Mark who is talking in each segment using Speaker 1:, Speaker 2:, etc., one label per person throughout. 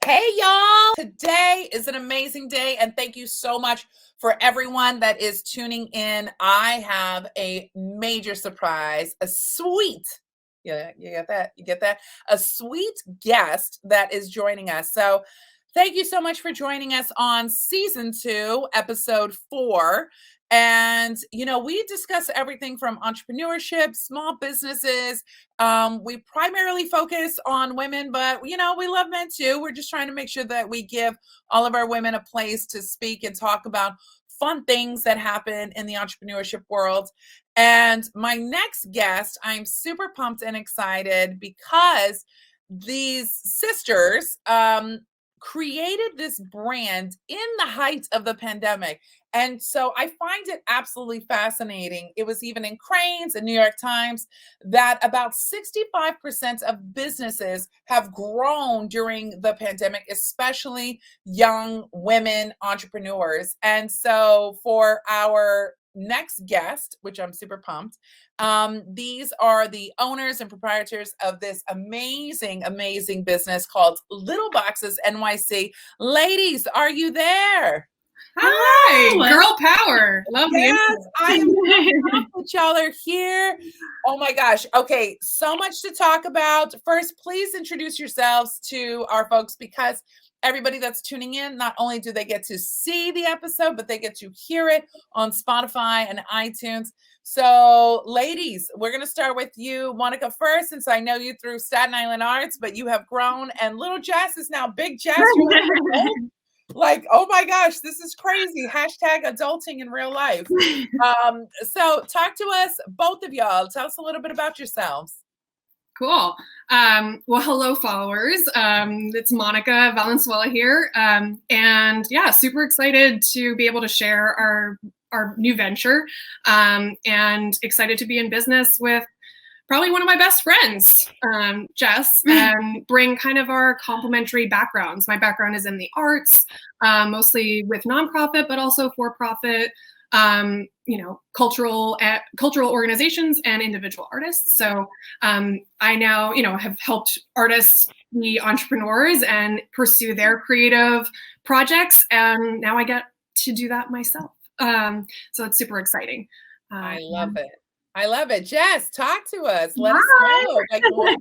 Speaker 1: Hey, y'all. Today is an amazing day, and thank you so much for everyone that is tuning in. I have a major surprise, a sweet, yeah, you get that? You get that? A sweet guest that is joining us. So, thank you so much for joining us on season 2, episode 4. And, we discuss everything from entrepreneurship, small businesses. We primarily focus on women, but, we love men too. We're just trying to make sure that we give all of our women a place to speak and talk about fun things that happen in the entrepreneurship world. And my next guest, I'm super pumped and excited because these sisters created this brand in the height of the pandemic. And so I find it absolutely fascinating. It was even in Crain's and New York Times that about 65% of businesses have grown during the pandemic, especially young women entrepreneurs. And so for our next guest, which I'm super pumped, these are the owners and proprietors of this amazing, amazing business called Little Boxes NYC. Ladies, are you there?
Speaker 2: Hi, girl power. Love
Speaker 1: Yes, I am so pumped that y'all are here. Oh my gosh. Okay, so much to talk about. First, please introduce yourselves to our folks because everybody that's tuning in, not only do they get to see the episode, but they get to hear it on Spotify and iTunes. So, ladies, we're going to start with you, Monica, first, since I know you through Staten Island Arts, but you have grown, and little Jess is now big Jess. Like, oh my gosh, this is crazy. Hashtag adulting in real life. So talk to us, both of y'all. Tell us a little bit about yourselves.
Speaker 2: Cool. Well, hello, followers. It's Monica Valenzuela here. And yeah, super excited to be able to share our new venture, and excited to be in business with probably one of my best friends, Jess, and bring kind of our complementary backgrounds. My background is in the arts, mostly with nonprofit, but also for-profit, cultural organizations and individual artists. So I now, have helped artists be entrepreneurs and pursue their creative projects, and now I get to do that myself. So it's super exciting.
Speaker 1: I love it. I love it. Jess, talk to us. Let us know.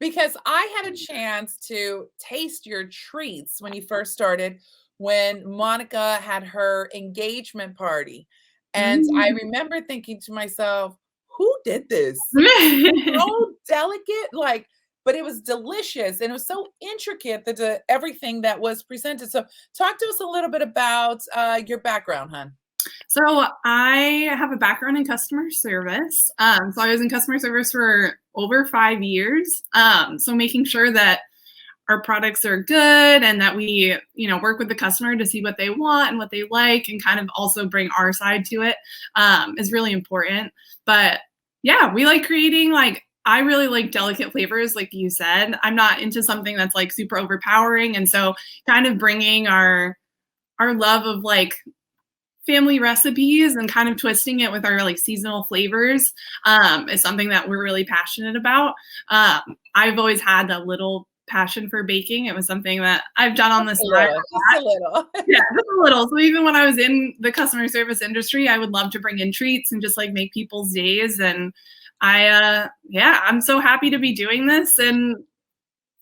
Speaker 1: Because I had a chance to taste your treats when you first started, when Monica had her engagement party. And I remember thinking to myself, who did this? So delicate, but it was delicious and it was so intricate that everything that was presented. So talk to us a little bit about your background, hon.
Speaker 2: So I have a background in customer service. So I was in customer service for over 5 years. So making sure that our products are good and that we, work with the customer to see what they want and what they like and kind of also bring our side to it is really important. But yeah, we like creating I really like delicate flavors, like you said. I'm not into something that's super overpowering. And so kind of bringing our love of family recipes and kind of twisting it with our seasonal flavors is something that we're really passionate about. I've always had a little passion for baking. It was something that I've done on the side.
Speaker 1: Just a little.
Speaker 2: Yeah, just a little. So even when I was in the customer service industry, I would love to bring in treats and just make people's days. And I'm so happy to be doing this and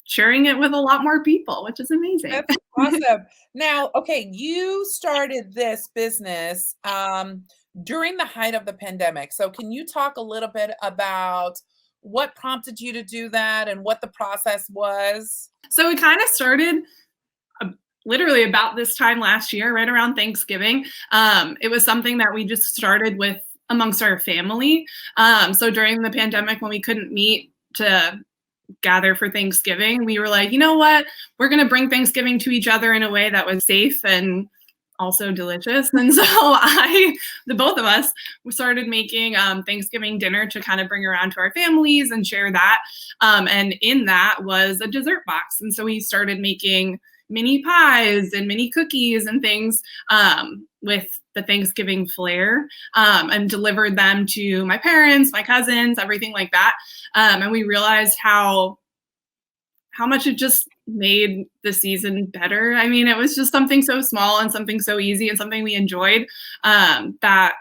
Speaker 2: sharing it with a lot more people, which is amazing.
Speaker 1: That's awesome. Now, okay, you started this business during the height of the pandemic. So can you talk a little bit about what prompted you to do that and what the process was?
Speaker 2: So it kind of started literally about this time last year, right around Thanksgiving. It was something that we just started with amongst our family. So during the pandemic, when we couldn't meet to gather for Thanksgiving, we were like, you know what, we're going to bring Thanksgiving to each other in a way that was safe and also delicious. And so the both of us, we started making Thanksgiving dinner to kind of bring around to our families and share that. And in that was a dessert box. And so we started making mini pies and mini cookies and things with the Thanksgiving flair, and delivered them to my parents, my cousins, everything like that. And we realized how how much it just made the season better. I mean, it was just something so small and something so easy and something we enjoyed, that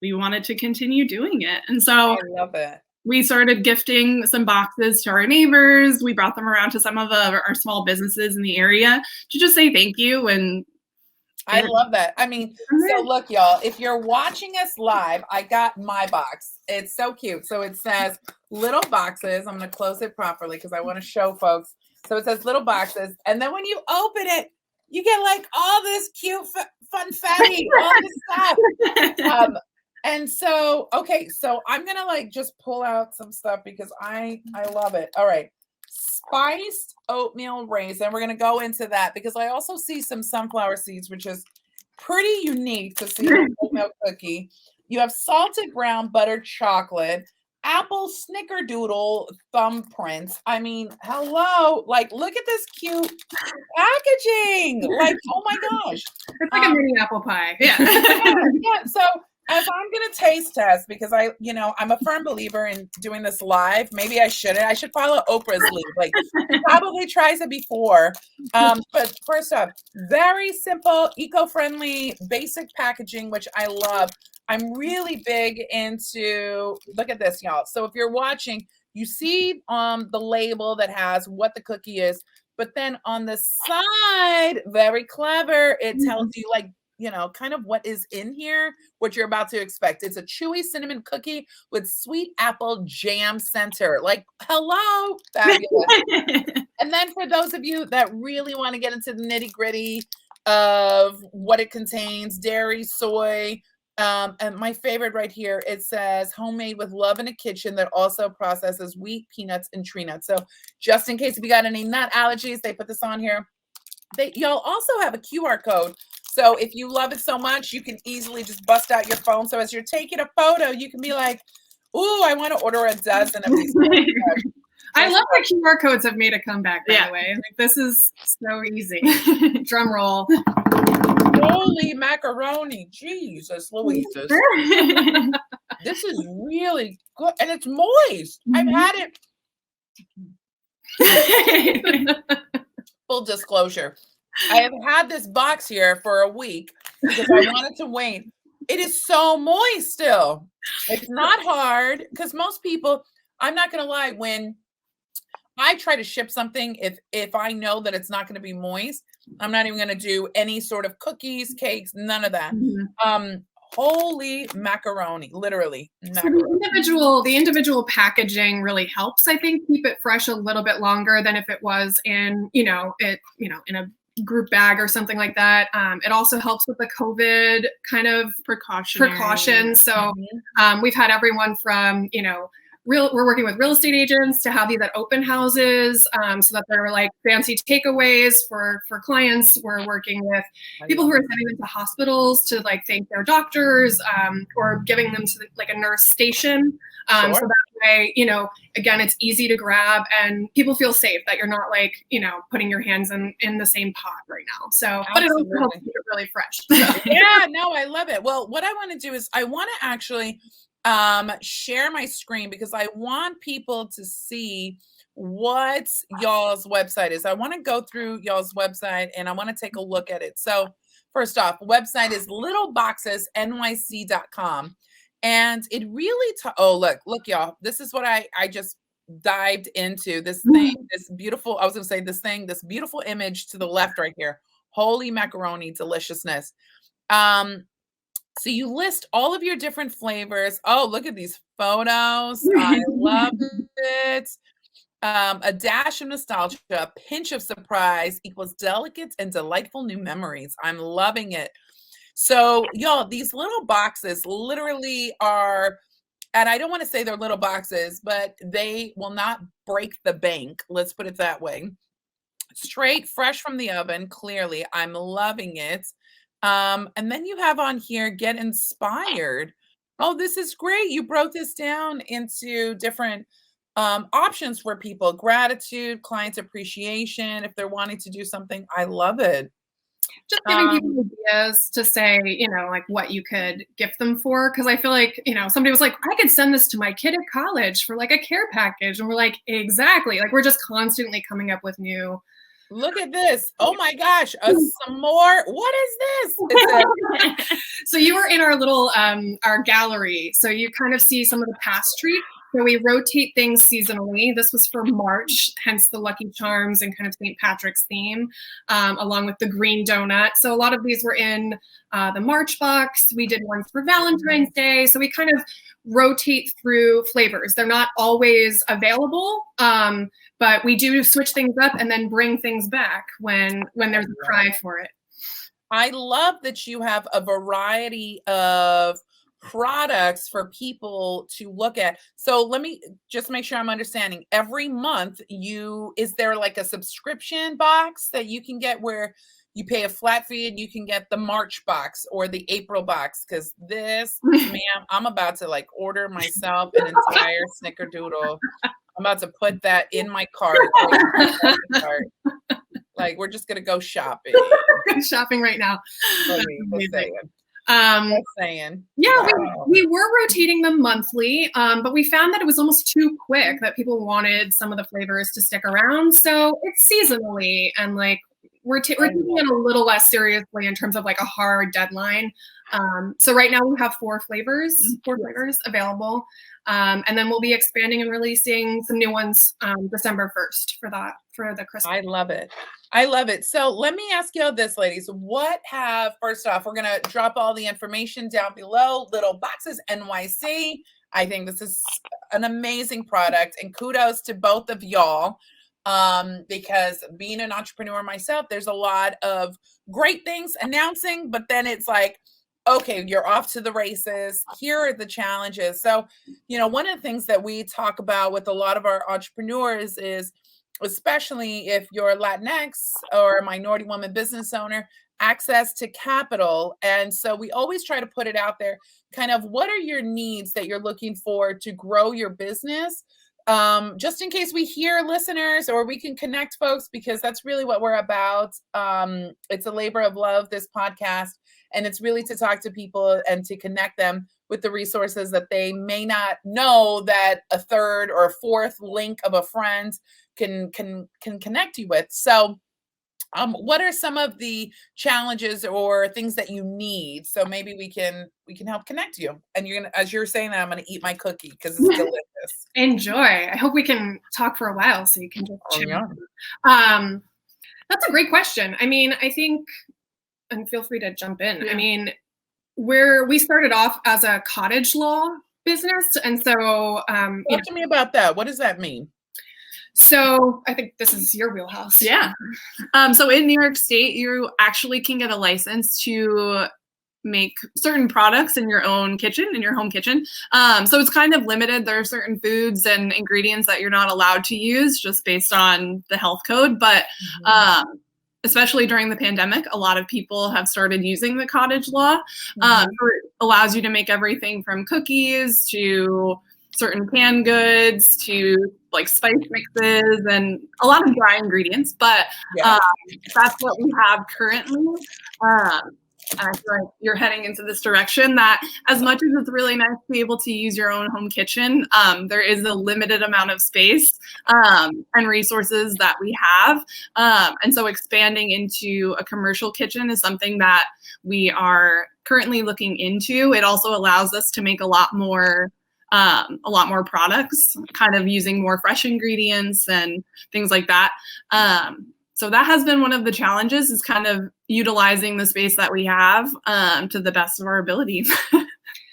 Speaker 2: we wanted to continue doing it. And so
Speaker 1: I love it.
Speaker 2: we started gifting some boxes to our neighbors. We brought them around to some of our small businesses in the area to just say thank you. And
Speaker 1: I love that. I mean, so look, y'all, if you're watching us live, I got my box. It's so cute. So it says little boxes. I'm going to close it properly because I want to show folks. So it says little boxes. And then when you open it, you get like all this cute funfetti, all this stuff. And so, okay, so I'm going to like just pull out some stuff because I love it. All right. Spiced oatmeal raisin. We're going to go into that because I also see some sunflower seeds, which is pretty unique to see an oatmeal cookie. You have salted brown buttered chocolate, apple snickerdoodle thumbprints. I mean, hello, like look at this cute packaging. Like, oh my gosh.
Speaker 2: It's like a mini apple pie. Yeah.
Speaker 1: Yeah. So as I'm going to taste test, because I'm a firm believer in doing this live. Maybe I shouldn't. I should follow Oprah's lead. Like, she probably tries it before. But first off, very simple, eco-friendly, basic packaging, which I love. I'm really big into, look at this, y'all. So if you're watching, you see the label that has what the cookie is. But then on the side, very clever, it tells you like, kind of what is in here, what you're about to expect. It's a chewy cinnamon cookie with sweet apple jam center. Like, hello, fabulous. And then for those of you that really want to get into the nitty gritty of what it contains, dairy, soy, and my favorite right here, it says homemade with love in a kitchen that also processes wheat, peanuts, and tree nuts. So just in case if you got any nut allergies, they put this on here. Y'all also have a QR code. So if you love it so much, you can easily just bust out your phone. So as you're taking a photo, you can be like, ooh, I want to order a dozen of these.
Speaker 2: I love that QR codes have made a comeback, by the way. Like, this is so easy. Drum roll.
Speaker 1: Holy macaroni. Jesus Louises. This is really good. And it's moist. I've had it. Full disclosure. I have had this box here for a week because I wanted to wait. It is so moist still. It's not hard because most people, I'm not going to lie, when I try to ship something, if I know that it's not going to be moist, I'm not even going to do any sort of cookies, cakes, none of that. Holy macaroni, literally. Macaroni.
Speaker 2: So the individual packaging really helps, I think, keep it fresh a little bit longer than if it was in, in a group bag or something like that. It also helps with the COVID kind of precautions. So we've had everyone from, we're working with real estate agents to have these at open houses, so that they're like fancy takeaways for clients. We're working with people who are sending them to hospitals to like thank their doctors, or giving them to like a nurse station. So that way, again, it's easy to grab and people feel safe that you're not like, putting your hands in the same pot right now. So, but it also helps keep it really fresh. So.
Speaker 1: Yeah, no, I love it. Well, what I want to do is I want to actually share my screen because I want people to see what y'all's website is. I want to go through y'all's website and I want to take a look at it. So first off, website is littleboxesnyc.com. And it really, look, y'all, this is what I just dived into this thing, this beautiful image to the left right here. Holy macaroni deliciousness. So you list all of your different flavors. Oh, look at these photos. I love it. A dash of nostalgia, a pinch of surprise equals delicate and delightful new memories. I'm loving it. So y'all, these little boxes literally are, and I don't want to say they're little boxes, but they will not break the bank. Let's put it that way. Straight, fresh from the oven, clearly. I'm loving it. And then you have on here, get inspired. Oh, this is great. You broke this down into different options for people. Gratitude, client appreciation, if they're wanting to do something. I love it.
Speaker 2: Just giving people ideas to say, like what you could gift them for. Cause I feel like, somebody was like, I could send this to my kid at college for like a care package. And we're like, exactly. Like we're just constantly coming up with new.
Speaker 1: Look at this. Oh my gosh. Some more. What is this?
Speaker 2: So you were in our little, our gallery. So you kind of see some of the past treats. So we rotate things seasonally. This was for March, hence the Lucky Charms and kind of St. Patrick's theme, along with the green donut. So a lot of these were in the March box. We did ones for Valentine's Day. So we kind of rotate through flavors. They're not always available, but we do switch things up and then bring things back when there's a cry for it.
Speaker 1: I love that you have a variety of products for people to look at. So let me just make sure I'm understanding. Every month is there like a subscription box that you can get where you pay a flat fee and you can get the March box or the April box? Because this, ma'am, I'm about to like order myself an entire snickerdoodle. I'm about to put that in my cart. Like we're just gonna go shopping.
Speaker 2: Shopping right now.
Speaker 1: Just saying.
Speaker 2: Yeah, wow. we were rotating them monthly, but we found that it was almost too quick, that people wanted some of the flavors to stick around. So it's seasonally, and like we're taking it a little less seriously in terms of like a hard deadline. So right now we have four flavors available. And then we'll be expanding and releasing some new ones December 1st for the Christmas.
Speaker 1: I love it. I love it. So let me ask you all this, ladies. First off, we're going to drop all the information down below, Little Boxes NYC. I think this is an amazing product, and kudos to both of y'all. Because being an entrepreneur myself, there's a lot of great things announcing, but then it's like, okay, you're off to the races. Here are the challenges. So, one of the things that we talk about with a lot of our entrepreneurs is, especially if you're Latinx or a minority woman business owner, access to capital. And so we always try to put it out there, kind of what are your needs that you're looking for to grow your business? Just in case we hear listeners or we can connect folks, because that's really what we're about. It's a labor of love, this podcast, and it's really to talk to people and to connect them with the resources that they may not know that a third or a fourth link of a friend can connect you with. So what are some of the challenges or things that you need? So maybe we can help connect you. And as you're saying that, I'm gonna eat my cookie because it's delicious.
Speaker 2: Enjoy. I hope we can talk for a while so you can just chat. That's a great question. I mean, I think, and feel free to jump in. Yeah. I mean, we started off as a cottage law business, and so
Speaker 1: talk to me about that. What does that mean?
Speaker 2: So I think this is your wheelhouse.
Speaker 3: Yeah. So in New York State, you actually can get a license to make certain products in your own kitchen, in your home kitchen. So it's kind of limited. There are certain foods and ingredients that you're not allowed to use just based on the health code. But especially during the pandemic, a lot of people have started using the cottage law. It allows you to make everything from cookies to certain canned goods to like spice mixes and a lot of dry ingredients, but that's what we have currently. And I feel like you're heading into this direction, that as much as it's really nice to be able to use your own home kitchen, there is a limited amount of space and resources that we have. And so expanding into a commercial kitchen is something that we are currently looking into. It also allows us to make a lot more products, kind of using more fresh ingredients and things like that. So that has been one of the challenges, is kind of utilizing the space that we have to the best of our ability.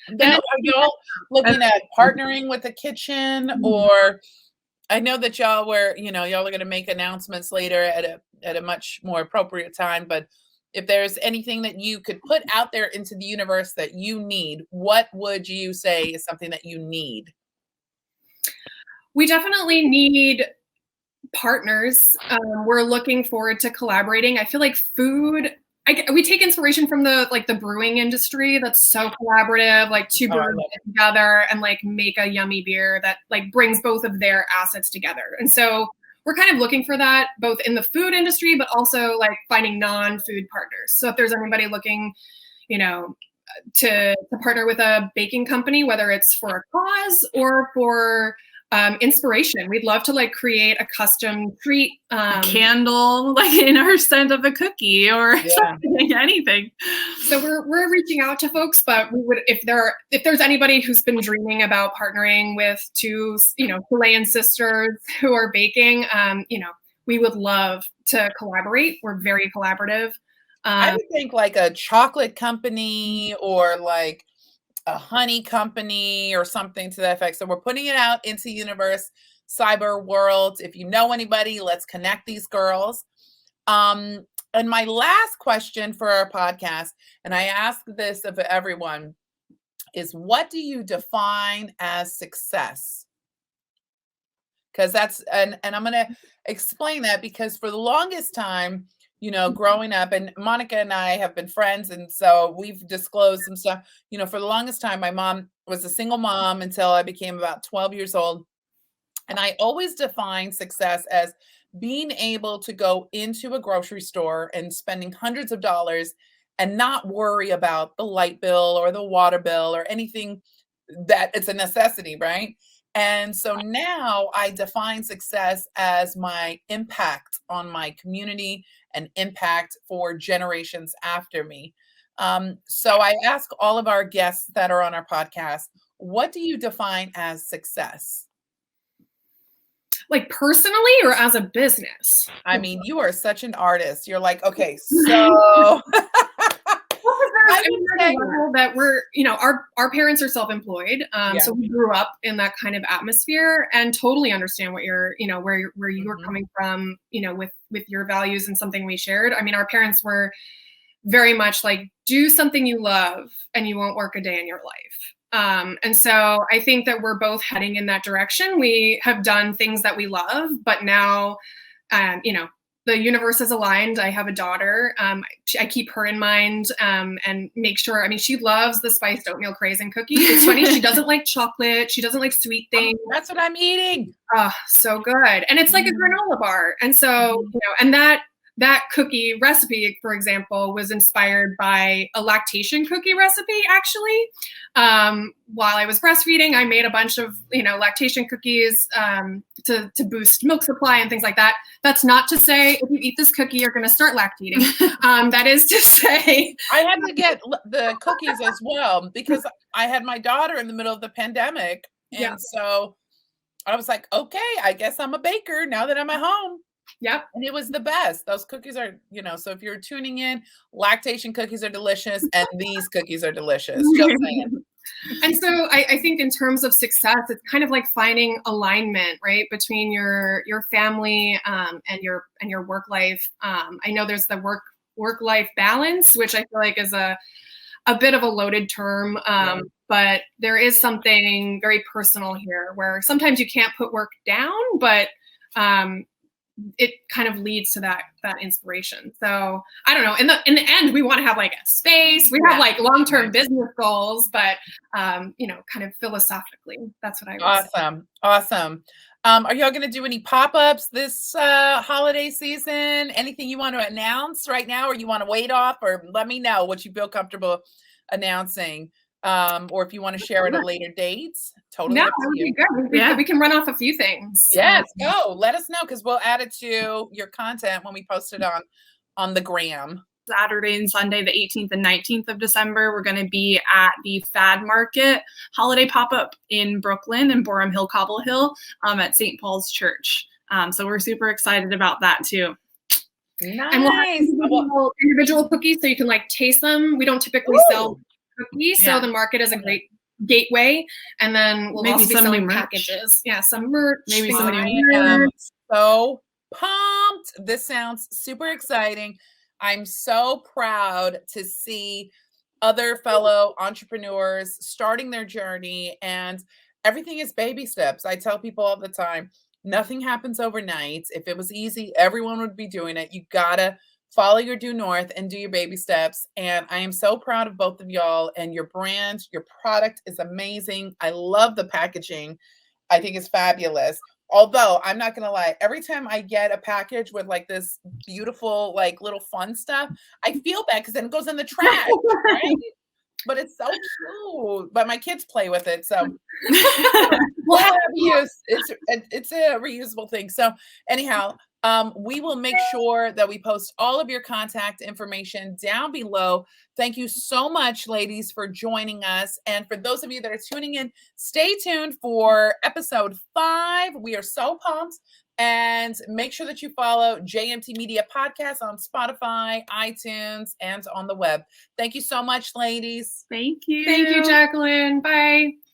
Speaker 1: Then are y'all looking at partnering with a kitchen, or I know that y'all are going to make announcements later at a much more appropriate time, but if there's anything that you could put out there into the universe that you need, what would you say is something that you need?
Speaker 2: We definitely need partners. We're looking forward to collaborating. I feel like food, we take inspiration from the brewing industry. That's so collaborative, like two brewers get together and like make a yummy beer that like brings both of their assets together. And so
Speaker 3: we're kind of looking for that both in the food industry, but also like finding non-food partners. So if there's anybody looking, you know, to partner with a baking company, whether it's for a cause or for inspiration, we'd love to like create a custom treat,
Speaker 2: a candle, like in our scent of a cookie or something, anything.
Speaker 3: So we're reaching out to folks, but we would, if there's anybody who's been dreaming about partnering with two, you know, Chilean sisters who are baking, you know, we would love to collaborate. We're very collaborative.
Speaker 1: I would think like a chocolate company or like a honey company or something to that effect. So we're putting it out into universe, cyber world. If you know anybody, let's connect these girls. And my last question for our podcast, and I ask this of everyone, is what do you define as success? Because that's, and I'm going to explain that because for the longest time, you know, growing up, and Monica and I have been friends, and so we've disclosed some stuff. You know, for the longest time, my mom was a single mom until I became about 12 years old. And I always defined success as being able to go into a grocery store and spending hundreds of dollars and not worry about the light bill or the water bill or anything that it's a necessity, right? And so now I define success as my impact on my community and impact for generations after me. So I ask all of our guests that are on our podcast, what do you define as success?
Speaker 3: Like personally or as a business?
Speaker 1: I mean, you are such an artist. You're like, okay, so
Speaker 3: that we're, you know, our parents are self-employed. So we grew up in that kind of atmosphere and totally understand what you're, you know, where you were coming from, you know, with your values and something we shared. I mean, our parents were very much like, do something you love and you won't work a day in your life. And so I think that we're both heading in that direction. We have done things that we love, but now, you know, the universe is aligned. I have a daughter. I keep her in mind and make sure, I mean, she loves the spiced oatmeal craisin cookie. It's funny, she doesn't like chocolate. She doesn't like sweet things.
Speaker 1: Oh, that's what I'm eating.
Speaker 3: Oh, so good. And it's like a granola bar. And so, you know, and that cookie recipe, for example, was inspired by a lactation cookie recipe, actually. While I was breastfeeding, I made a bunch of, you know, lactation cookies to boost milk supply and things like that. That's not to say if you eat this cookie, you're going to start lactating. That is to say.
Speaker 1: I had to get the cookies as well because I had my daughter in the middle of the pandemic. And so I was like, okay, I guess I'm a baker now that I'm at home.
Speaker 3: Yep.
Speaker 1: And it was the best. Those cookies are, you know, so if you're tuning in, lactation cookies are delicious and these cookies are delicious. Just saying.
Speaker 3: And so I think in terms of success, it's kind of like finding alignment, right, between your family and your work life. I know there's the work-life balance, which I feel like is a bit of a loaded term, but there is something very personal here where sometimes you can't put work down, but it kind of leads to that inspiration. So I don't know. In the end, we want to have like a space. We have like long-term business goals, but you know, kind of philosophically, that's what I would say.
Speaker 1: Awesome. Are y'all going to do any pop-ups this holiday season? Anything you want to announce right now, or you want to wait off, or let me know what you feel comfortable announcing, or if you want to share at a later date. Totally up to you.
Speaker 3: Good. We can run off a few things.
Speaker 1: Yes, go. Let us know because we'll add it to your content when we post it on the gram.
Speaker 2: Saturday and Sunday, the 18th and 19th of December, we're going to be at the Fad Market holiday pop-up in Brooklyn and Borum Hill, Cobble Hill at St. Paul's Church. So we're super excited about that too.
Speaker 1: Nice.
Speaker 3: And we'll have individual cookies so you can like taste them. We don't typically sell cookies, so the market is a great gateway, and then we'll also be selling packages. Yeah, some merch.
Speaker 2: Maybe
Speaker 1: I am so pumped. This sounds super exciting. I'm so proud to see other fellow entrepreneurs starting their journey, and everything is baby steps. I tell people all the time, nothing happens overnight. If it was easy, everyone would be doing it. You gotta follow your due north and do your baby steps. And I am so proud of both of y'all and your brand. Your product is amazing. I love the packaging. I think it's fabulous. Although I'm not gonna lie, every time I get a package with like this beautiful, like little fun stuff, I feel bad because then it goes in the trash, right? But it's so cute. But my kids play with it, so we'll have use. It's a reusable thing. So anyhow, we will make sure that we post all of your contact information down below. Thank you so much, ladies, for joining us. And for those of you that are tuning in, stay tuned for episode 5. We are so pumped. And make sure that you follow JMT Media Podcast on Spotify, iTunes, and on the web. Thank you so much, ladies.
Speaker 2: Thank you.
Speaker 3: Thank you, Jacqueline. Bye.